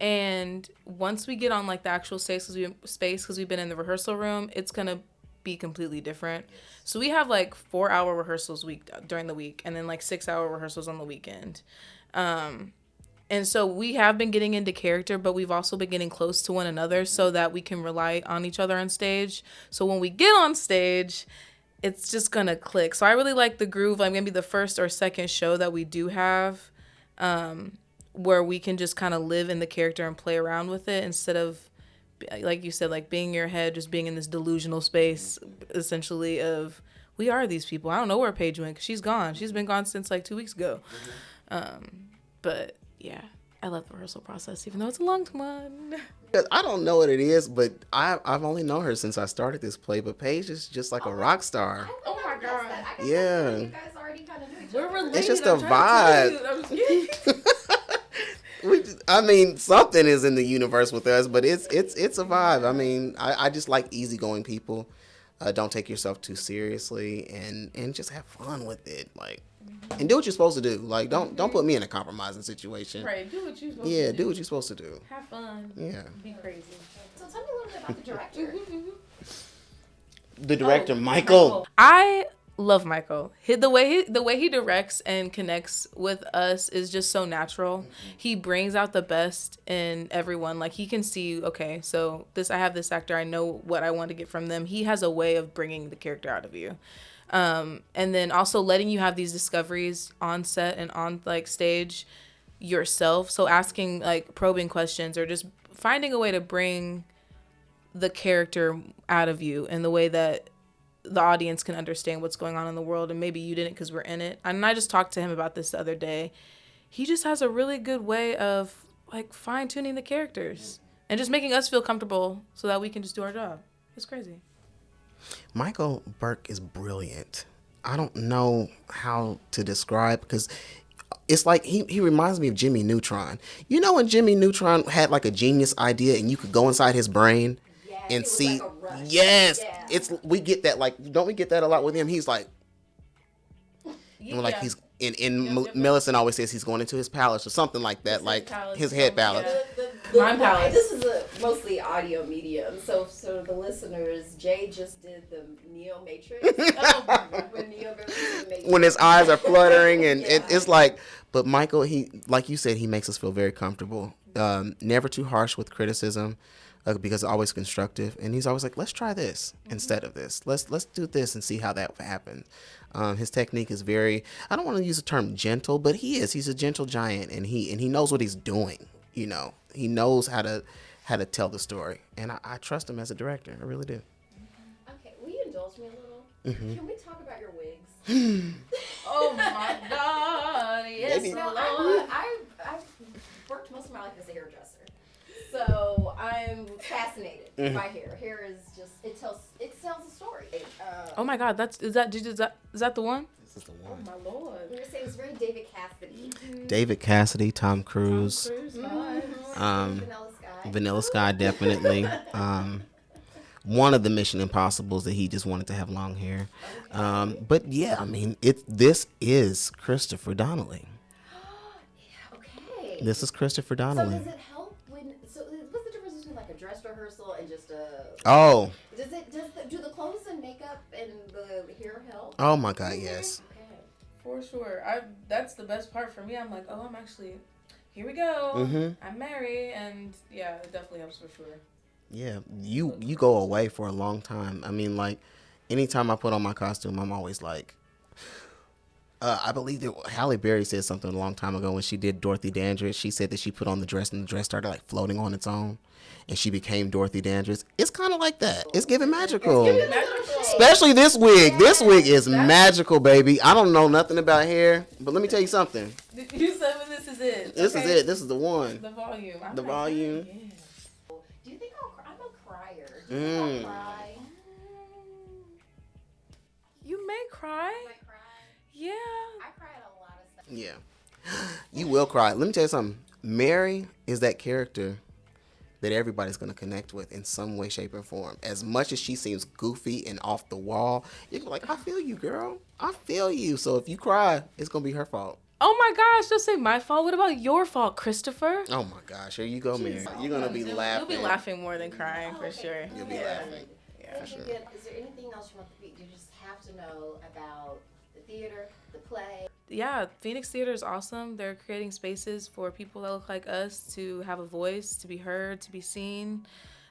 and once we get on like the actual space, because we've been in the rehearsal room, it's gonna be completely different. So we have like 4-hour rehearsals during the week, and then like 6-hour rehearsals on the weekend. And so we have been getting into character, but we've also been getting close to one another so that we can rely on each other on stage. So when we get on stage, it's just going to click. So I really like the groove. I'm going to be the first or second show that we do have where we can just kind of live in the character and play around with it instead of, like you said, like being in your head, just being in this delusional space, essentially, of we are these people. I don't know where Paige went 'cause she's gone. She's been gone since like 2 weeks ago. But yeah, I love the rehearsal process, even though it's a long one. I don't know what it is, but I've only known her since I started this play. But Paige is just like a rock star. Oh my God. Yeah. You guys already kind of knew each We're other. related. It's just I'm a trying to vibe. tell you. Something is in the universe with us, but it's a vibe. I just like easygoing people. Don't take yourself too seriously and just have fun with it. Like, and do what you're supposed to do. Like, don't put me in a compromising situation. Right, do what you're supposed to do. Yeah, do what you're supposed to do. Have fun. Yeah. Be crazy. So tell me a little bit about the director. The director, Michael. I love Michael. The way he directs and connects with us is just so natural. He brings out the best in everyone. Like, he can see, okay, so I have this actor, I know what I want to get from them. He has a way of bringing the character out of you. And then also letting you have these discoveries on set and on like stage yourself. So asking like probing questions or just finding a way to bring the character out of you in the way that the audience can understand what's going on in the world, and maybe you didn't because we're in it. And I just talked to him about this the other day. He just has a really good way of like fine-tuning the characters and just making us feel comfortable so that we can just do our job. It's crazy. Michael Burke is brilliant. I don't know how to describe, because it's like he reminds me of Jimmy Neutron. You know when Jimmy Neutron had like a genius idea and you could go inside his brain and see. Like, yes, yeah. We get that. Like, don't we get that a lot with him? He's like, yeah. Like he's in Millicent always says he's going into his palace or something like that, like his head palace. Mind palace. This is a mostly audio medium, so the listeners, Jay just did the Neo Matrix. When his eyes are fluttering and it's like, but Michael, he, like you said, he makes us feel very comfortable. Never too harsh with criticism. Because it's always constructive, and he's always like, let's try this instead of this. Let's do this and see how that happens. His technique is very, I don't want to use the term gentle, but he's a gentle giant, and he knows what he's doing. You know, he knows how to tell the story, and I trust him as a director. I really do. Okay, will you indulge me a little? Mm-hmm. Can we talk about your wigs? Oh my God, yes. You know, I've worked most of my life as a hairdresser. So I'm fascinated by hair. Hair is just it tells a story. Oh my God, is that the one? This is the one. Oh my Lord. We were saying it's very David Cassidy. Mm-hmm. David Cassidy, Tom Cruise. Vanilla Sky, definitely. One of the Mission Impossibles that he just wanted to have long hair. Okay. But yeah, I mean, this is Christopher Donnelly. Yeah, okay. This is Christopher Donnelly. So does it help when? So what's the difference between like a dress rehearsal and just a? Oh. Do the clothes and makeup and the hair help? Oh my God, yes. Okay. For sure. That's the best part for me. I'm like, oh, I'm actually, here we go. Mm-hmm. I'm married, and yeah, it definitely helps for sure. Yeah, you go away for a long time. I mean, like, anytime I put on my costume, I'm always like, I believe that Halle Berry said something a long time ago when she did Dorothy Dandridge. She said that she put on the dress and the dress started like floating on its own, and she became Dorothy Dandridge. It's kind of like that. It's giving magical. Especially this wig. This wig is magical, baby. I don't know nothing about hair, but let me tell you something. You said this is it. This is it. This is the one. The volume. The volume. Yeah. Do you think I'm a crier? Do you think I'll cry? You may cry. Yeah. I cry at a lot of stuff. Yeah. You will cry. Let me tell you something. Mary is that character that everybody's going to connect with in some way, shape, or form. As much as she seems goofy and off the wall, you're like, I feel you, girl. I feel you. So if you cry, it's going to be her fault. Oh my gosh, don't say my fault. What about your fault, Christopher? Oh my gosh, here you go, Mary. You're going to be laughing. You'll be laughing more than crying, for sure. You'll be laughing. Yeah, for sure. Is there anything else you want to you just have to know about the theater, the play? Yeah, Phoenix Theater is awesome. They're creating spaces for people that look like us to have a voice, to be heard, to be seen.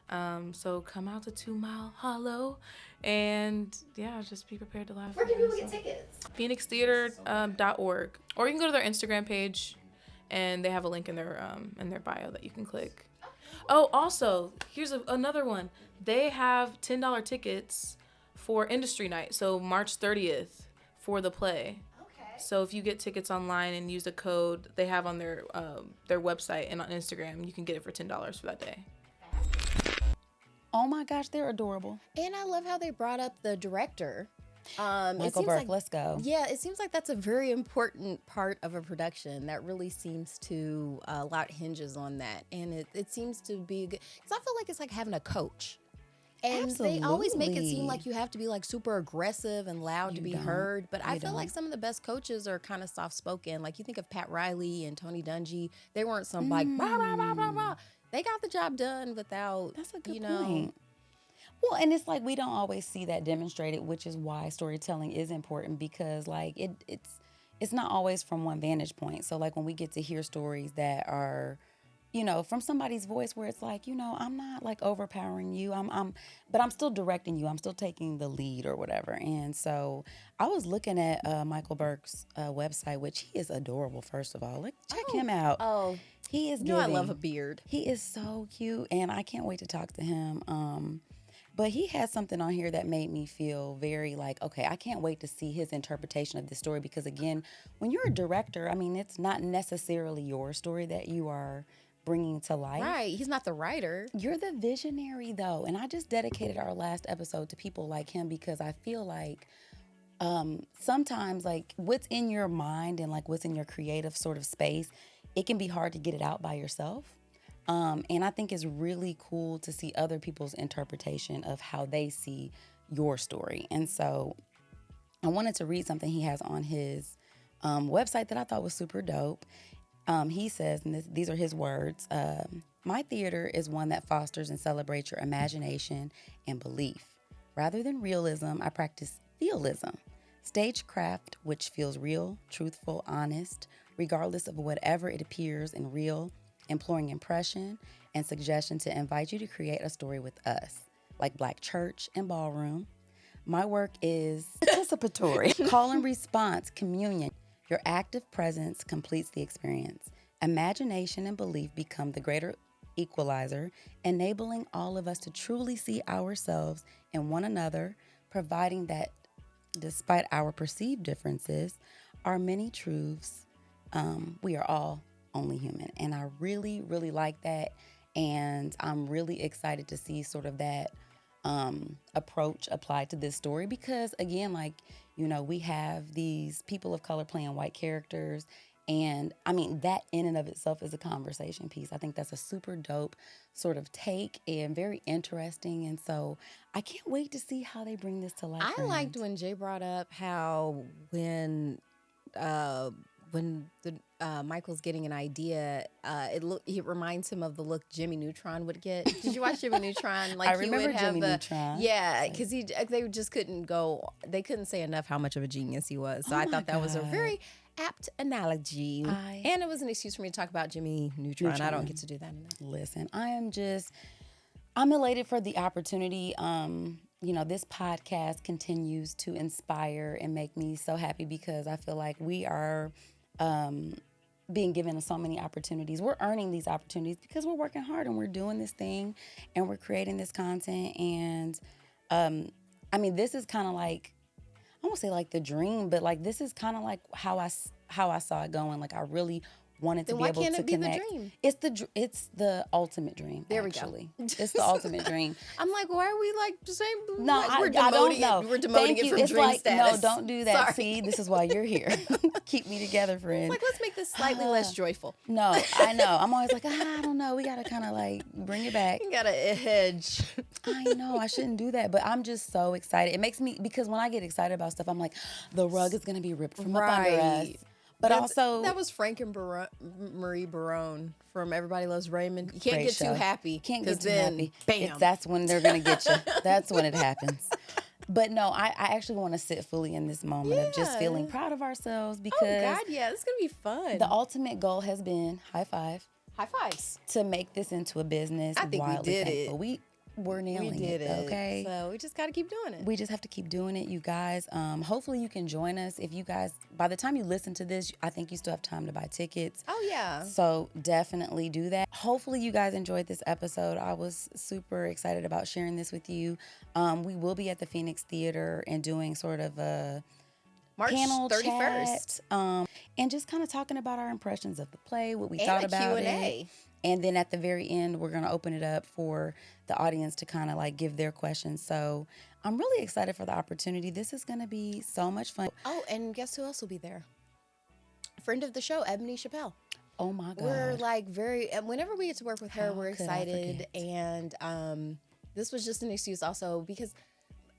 So come out to 2 Mile Hollow, and yeah, just be prepared to laugh. Where can people get tickets? PhoenixTheater.org, or you can go to their Instagram page, and they have a link in their bio that you can click. Oh, also, here's another one. They have $10 tickets for Industry Night, so March 30th for the play. So if you get tickets online and use the code they have on their website and on Instagram, you can get it for $10 for that day. Oh my gosh, they're adorable. And I love how they brought up the director. Michael Burke, let's go. Yeah, it seems like that's a very important part of a production that really seems to a lot hinges on that. And it seems to be good. Because I feel like it's like having a coach. And they always make it seem Absolutely. like you have to be like super aggressive and loud to be don't. heard. But I You feel like don't. some of the best coaches are kind of soft spoken. Like you think of Pat Riley and Tony Dungy. They weren't some like rah, rah, rah, rah, rah. They got the job done without, That's a good you know. point. Well, and it's like we don't always see that demonstrated, which is why storytelling is important, because like it's not always from one vantage point. So like when we get to hear stories that are, you know, from somebody's voice where it's like, you know, I'm not like overpowering you. But I'm still directing you. I'm still taking the lead or whatever. And so I was looking at Michael Burke's website, which he is adorable. First of all, like check him out. Oh, He is you know I love giving. a beard. He is so cute, and I can't wait to talk to him. But he had something on here that made me feel very like, okay, I can't wait to see his interpretation of this story, because again, when you're a director, I mean, it's not necessarily your story that you are bringing to life. Right. He's not the writer. You're the visionary, though. And I just dedicated our last episode to people like him, because I feel like sometimes like what's in your mind and like what's in your creative sort of space, it can be hard to get it out by yourself. And I think it's really cool to see other people's interpretation of how they see your story. And so I wanted to read something he has on his website that I thought was super dope. He says, and these are his words, my theater is one that fosters and celebrates your imagination and belief. Rather than realism, I practice thealism, stagecraft which feels real, truthful, honest, regardless of whatever it appears in real, imploring impression and suggestion to invite you to create a story with us, like Black Church and Ballroom. My work is participatory, call and response, communion. Your active presence completes the experience. Imagination and belief become the greater equalizer, enabling all of us to truly see ourselves in one another, providing that despite our perceived differences, our many truths, we are all only human. And I really, really like that. And I'm really excited to see sort of that approach applied to this story, because again, like, you know, we have these people of color playing white characters, and I mean that in and of itself is a conversation piece. I think that's a super dope sort of take and very interesting, and so I can't wait to see how they bring this to life. I liked when Jay brought up how when Michael's getting an idea, it reminds him of the look Jimmy Neutron would get. Did you watch Jimmy Neutron? Like I remember he would have Jimmy Neutron. Yeah, because they just couldn't say enough how much of a genius he was. So I thought that was a very apt analogy, and it was an excuse for me to talk about Jimmy Neutron. I don't get to do that enough. Listen, I'm elated for the opportunity. You know, this podcast continues to inspire and make me so happy, because I feel like we are being given so many opportunities. We're earning these opportunities because we're working hard and we're doing this thing and we're creating this content. And I mean, this is kind of like, I won't say like the dream, but like this is kind of like how I saw it going. Like I really wanted to Then be why able can't to it be the connect. dream? It's the ultimate dream. There we go. Actually, it's the ultimate dream. I'm like, why are we like saying? No, like, I don't know. We're demoting Thank it you. from It's dream like, status. no, don't do that. Sorry. See, this is why you're here. Keep me together, friend. Like, let's make this slightly less joyful. No, I know. I'm always like, I don't know. We gotta kind of like bring it back. You gotta hedge. I know I shouldn't do that, but I'm just so excited. It makes me, because when I get excited about stuff, I'm like, the rug is gonna be ripped from up under us. But that was Frank and Marie Barone from Everybody Loves Raymond. You can't Great get show. too happy. Can't get too then, happy. Bam. That's when they're gonna get you. That's when it happens. But no, I actually want to sit fully in this moment of just feeling proud of ourselves, because Oh God, yeah, it's gonna be fun. the ultimate goal has been high five High fives. to make this into a business. I think we wildly did it. thankful. We're nailing We did it. Okay. So we just gotta keep doing it. We just have to keep doing it, you guys. Hopefully you can join us. If you guys, by the time you listen to this, I think you still have time to buy tickets. Oh yeah. So definitely do that. Hopefully you guys enjoyed this episode. I was super excited about sharing this with you. We will be at the Phoenix Theater and doing sort of a March panel 31st. chat, and just kind of talking about our impressions of the play, what we And thought a about Q&A. it. And then at the very end, we're going to open it up for the audience to kind of like give their questions. So I'm really excited for the opportunity. This is going to be so much fun. Oh, and guess who else will be there? Friend of the show, Ebony Chappelle. Oh my God. We're like whenever we get to work with her, How we're could I excited. forget? And This was just an excuse also because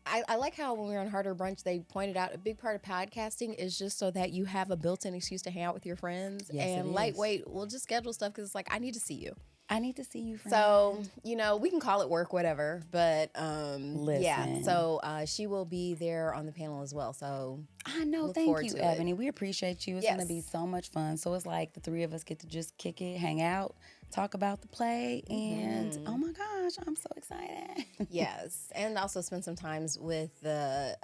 I like how when we were on Harder Brunch, they pointed out a big part of podcasting is just so that you have a built-in excuse to hang out with your friends. Yes, it and is. lightweight, we'll just schedule stuff because it's like, I need to see you. I need to see you, friend. So, you know, we can call it work, whatever. But yeah, Listen. so she will be there on the panel as well. So I know. look Thank forward you, to it. Ebony. We appreciate you. It's going to be Yes. so much fun. So it's like the three of us get to just kick it, hang out, talk about the play. And oh my gosh, I'm so excited. Yes, and also spend some times with the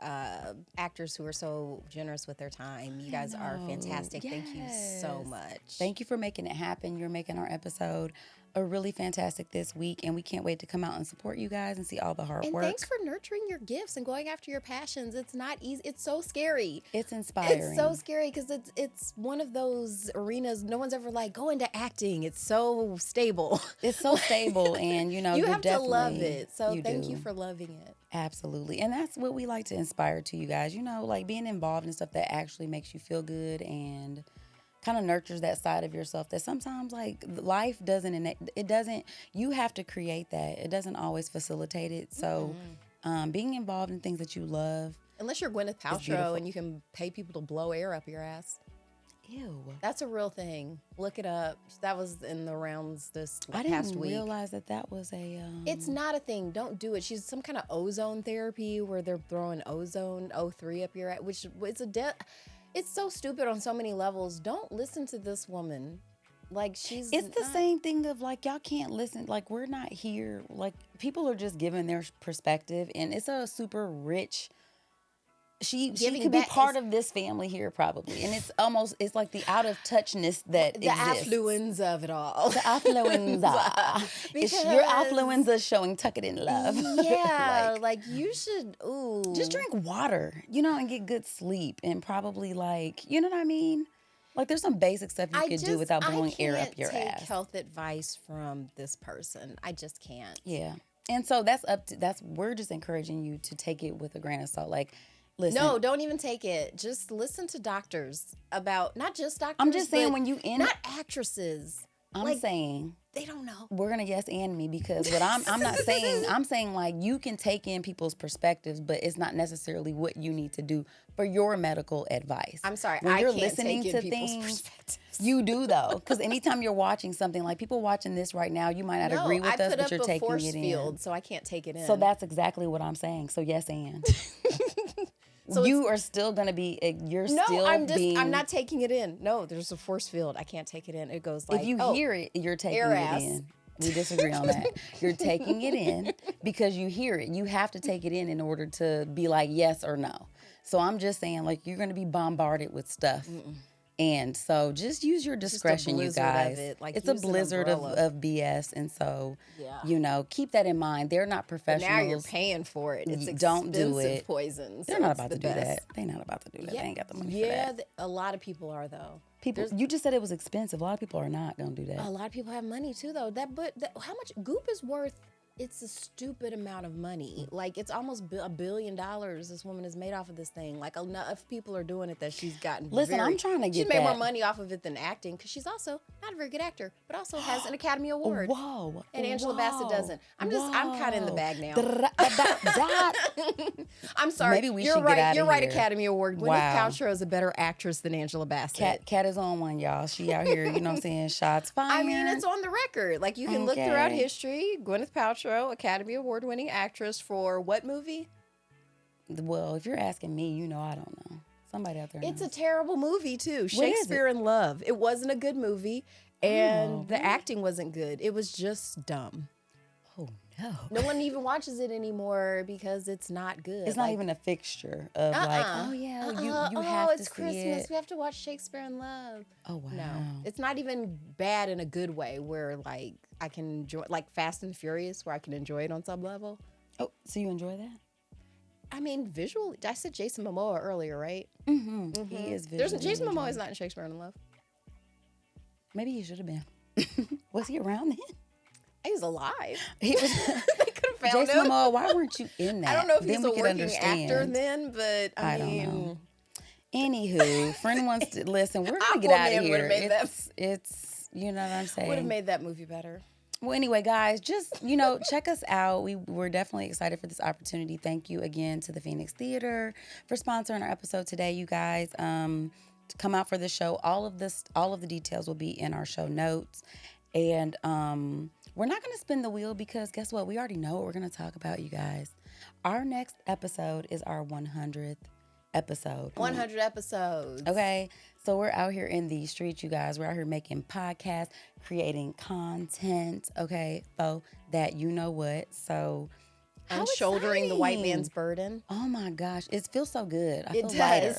actors who are so generous with their time. You guys are fantastic. Thank you so Yes. much. Thank you for making it happen. You're making our episode a really fantastic this week, and we can't wait to come out and support you guys and see all the hard And work. thanks for nurturing your gifts and going after your passions. It's not easy. It's so scary. It's inspiring. It's so scary because it's one of those arenas no one's ever like, go into acting. It's so stable. It's so stable, and you know you you're have to love definitely- it. So thank do. you for loving it. Absolutely. And that's what we like to inspire to you guys, you know, like being involved in stuff that actually makes you feel good and kind of nurtures that side of yourself that sometimes like life doesn't, you have to create that. It doesn't always facilitate it. So being involved in things that you love. Unless you're Gwyneth beautiful. Paltrow and you can pay people to blow air up your ass. Ew. That's a real thing. Look it up. That was in the rounds this I past didn't week. realize that was a. It's not a thing. Don't do it. She's some kind of ozone therapy where they're throwing ozone O3 up your ass, which it's it's so stupid on so many levels. Don't listen to this woman. Like she's. It's the same thing of like y'all can't listen. Like we're not here. Like people are just giving their perspective, and it's a super rich. She Giving could be back part is- of this family here probably, and it's like the out of touchness that the exists. affluence of it all. The affluenza. It's your Because- affluenza showing. Tuck it in, love. Yeah, like you should. Ooh, Just drink water, you know, and get good sleep, and probably like, you know what I mean. Like there's some basic stuff you could do without blowing air up your I can't ass. take health advice from this person. I just can't. Yeah. And so we're just encouraging you to take it with a grain of salt. Like, listen. No, don't even take it. Just listen to doctors about, not just doctors. I'm just saying but when you in not actresses. I'm like, saying they don't know. we're gonna yes and me because what I'm not saying, I'm saying like you can take in people's perspectives, but it's not necessarily what you need to do for your medical advice. I'm sorry, When I you're can't listening take to in people's things, perspectives. you do though, because anytime you're watching something, like people watching this right now, you might not agree with I us, put but up you're a taking force it in. field, so I can't take it in. So that's exactly what I'm saying. So yes and. So you are still gonna be. You're still I'm being. not taking it in. No, there's a force field. I can't take it in. It goes like, If you oh, hear it, you're taking air it ass. in. We disagree on that. You're taking it in because you hear it. You have to take it in order to be like yes or no. So I'm just saying, like, you're going to be bombarded with stuff. And so just use your discretion, you blizzard of guys. it, like, It's a use an blizzard umbrella. of BS. And so, Yeah. you know, keep that in mind. They're not But professionals. now you're paying for it. It's Don't do expensive it. poison. They're so not it's about the to do best. that. They're not about to do that. They ain't got the money for Yeah, that. a lot of people are though. People, you just said it was expensive. A lot of people are not going to do that. A lot of people have money too, though. How much Goop is worth? It's a stupid amount of money. Like it's almost $1 billion this woman has made off of this thing. Like enough people are doing it that she's gotten. Listen, I'm trying to She's get made more that. money off of it than acting because she's also not a very good actor, but also has an Academy Award. Whoa. And Angela Bassett doesn't. I'm kind of in the bag now. now. I'm sorry. Maybe we you're should get right. outta You're right. here. Academy Award. Gwyneth Wow. Paltrow is a better actress than Angela Bassett. Cat is on one, y'all. She out here, you know what I'm saying, shots fired. I mean, it's on the record. Like you can look throughout Okay. history. Gwyneth Paltrow, Academy Award-winning actress for what movie? Well, if you're asking me, you know I don't know. Somebody out there knows. It's a terrible movie too. What is Shakespeare in Love. It wasn't a good movie, and Oh, the acting wasn't good. It was just dumb. Oh, no. No one even watches it anymore because it's not good. It's not even a fixture of like, oh, yeah, you have it's to see Christmas. it. We have to watch Shakespeare in Love. Oh, wow. No, it's not even bad in a good way where like I can enjoy, like Fast and Furious, where I can enjoy it on some level. Oh, so you enjoy that? I mean, visually, I said Jason Momoa earlier, right? Mm-hmm. He is visually Jason Momoa enjoyable. is not in Shakespeare in Love. Maybe he should have been. Was he around then? He's alive. He was. They could have found Jason him. Momoa, why weren't you in that? I don't know if Then he's we a could working understand. actor then, but I don't mean, know. Anywho, friend wants to listen. We're gonna get out of Aquaman here. would've made that. It's you know what I'm saying. would have made that movie better. Well, anyway, guys, just, check us out. We're definitely excited for this opportunity. Thank you again to the Phoenix Theater for sponsoring our episode today, you guys. To come out for the show. All of the details will be in our show notes. And we're not going to spin the wheel because guess what? We already know what we're going to talk about, you guys. Our next episode is our 100th episode. 100 episodes. Okay. So we're out here in the streets, you guys. We're out here making podcasts, creating content, okay, so that you know what. So I'm shouldering the white man's burden. Oh my gosh. It feels so good. I feel does. lighter.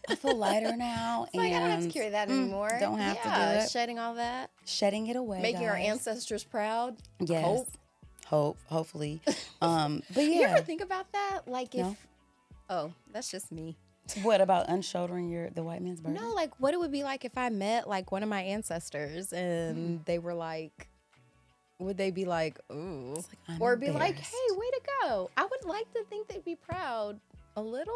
I feel lighter now. It's like I don't have to carry that anymore. Don't have to do it. Shedding all that. Shedding it away. Making guys. our ancestors proud. Yes. Hopefully. But yeah. You ever think about that? Like if No. Oh, that's just me. What about unshouldering the white man's burden? No, like what it would be like if I met like one of my ancestors and they were like, would they be like, ooh, I'm or be like, embarrassed. hey, way to go? I would like to think they'd be proud a little.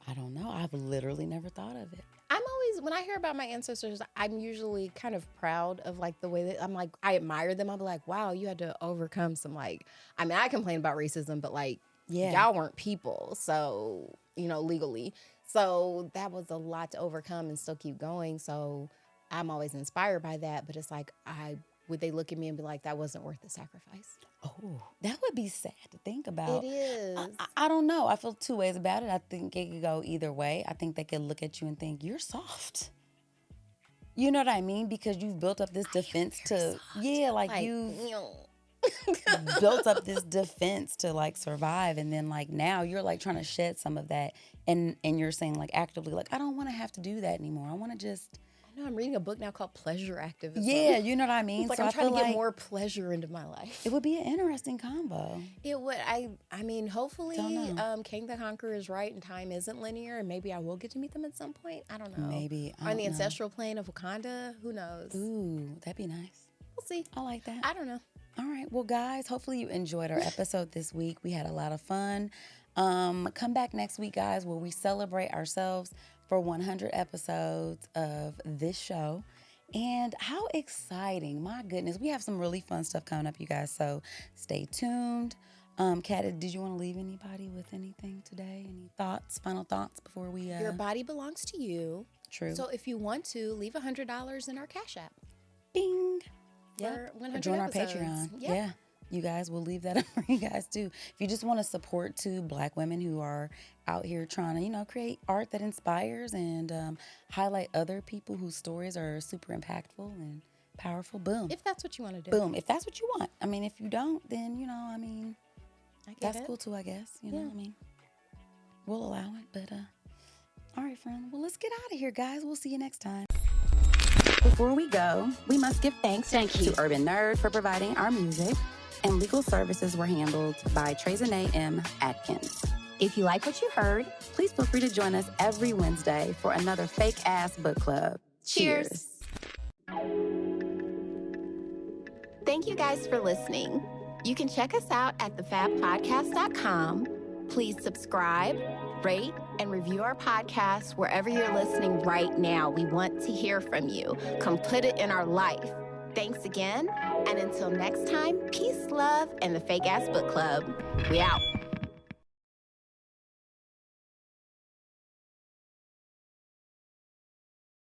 I don't know. I've literally never thought of it. I'm always, when I hear about my ancestors, I'm usually kind of proud of like the way that I'm like, I admire them. I'll be like, wow, you had to overcome some like, I mean, I complain about racism, but like, y'all weren't people. So, legally. So that was a lot to overcome and still keep going. So I'm always inspired by that. But it's like, would they look at me and be like, that wasn't worth the sacrifice? Oh, that would be sad to think about. It is. I don't know. I feel two ways about it. I think it could go either way. I think they could look at you and think, you're soft. You know what I mean? Because you've built up this defense to, you've built up this defense to like survive. And then like now you're like trying to shed some of that. And you're saying like actively, like, I don't want to have to do that anymore. I want to just. No, I'm reading a book now called Pleasure Activism. Yeah, you know what I mean? It's like so I'm trying to get like more pleasure into my life. It would be an interesting combo. It would. I mean, hopefully King the Conqueror is right and time isn't linear and maybe I will get to meet them at some point. I don't know. Maybe. On the ancestral plane of Wakanda. Who knows? Ooh, that'd be nice. We'll see. I like that. I don't know. All right. Well, guys, hopefully you enjoyed our episode this week. We had a lot of fun. Come back next week, guys, where we celebrate ourselves for 100 episodes of this show. And how exciting. My goodness. We have some really fun stuff coming up, you guys. So stay tuned. Kat, did you want to leave anybody with anything today? Any thoughts, final thoughts before we... Your body belongs to you. True. So if you want to, leave $100 in our Cash App. Bing. For 100 join episodes. our Patreon. Yep. Yeah. You guys, will leave that up for you guys too. If you just want to support two Black women who are out here trying to, create art that inspires and highlight other people whose stories are super impactful and powerful, boom. If that's what you want to do. Boom. If that's what you want. I mean, if you don't, then, that's it. cool too, I guess. We'll allow it. But, all right, friend. Well, let's get out of here, guys. We'll see you next time. Before we go, we must give thanks to Urban Nerd for providing our music. And legal services were handled by Trezanae M. Atkins. If you like what you heard, please feel free to join us every Wednesday for another fake-ass book club. Cheers. Thank you guys for listening. You can check us out at thefabpodcast.com. Please subscribe, rate, and review our podcast wherever you're listening right now. We want to hear from you. Come put it in our life. Thanks again, and until next time, peace, love, and the Fake Ass Book Club. We out.